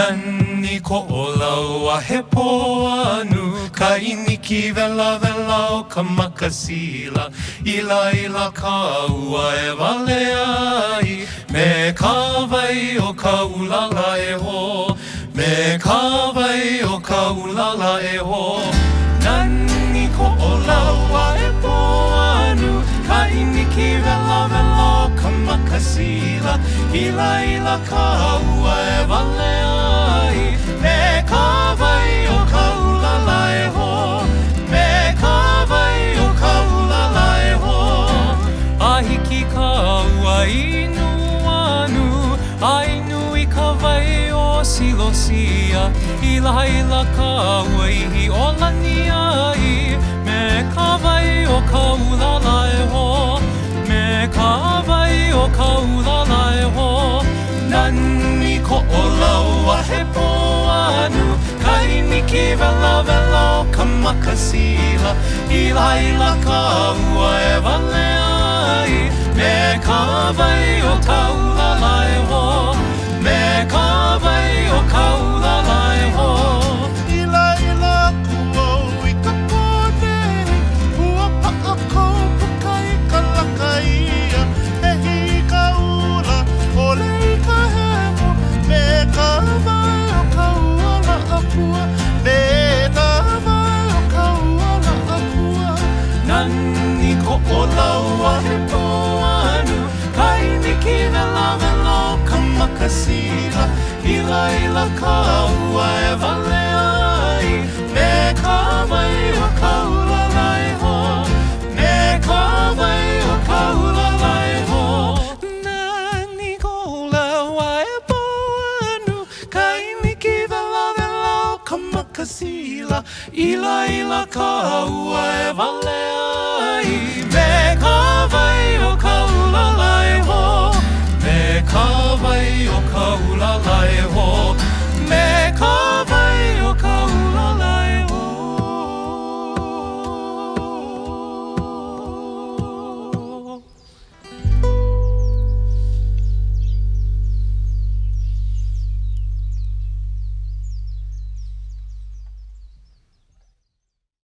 Nani ko olau a he poanu Ka iniki vela vela o ka makasila Ila ila ka ua e wale ai Me ka vai o ka ulala e ho Me ka vai o ka ulala e ho Nani ko olau a he poanu Ka iniki vela vela o ka makasila Ila ila ka ua e wale ai Me ka vai o ka ulala e ho Me ka vai o ka ulala e ho Ahiki ka ua inu anu Ainu I ka vai o silosia Ila ila ka ua ihi o lani ai Me ka vai o ka ulala e ho Me ka vai o ka ulala e ho Nani ko olau a he poanu Ka iniki vela vela o ka makasila Ila ila ka ua e wale ai Me ka vai o ka ulala e ho Me ka vai o ka ulala e ho Ila ila kuau I ka pone Ua paka kou pukai ka lakaia E hi ka ula ole I ka hemo Me ka vai o ka uala apua Me ka vai o ka uala apua Nani ko olau a he poanu Ka iniki vela vela o ka makasila Ila ila ka ua e wale ai Me ka vai o ka ulala e ho Me ka vai o ka ulala e ho Nani ko olau a he poanu Ka iniki vela vela o ka makasila Ila ila ka ua e wale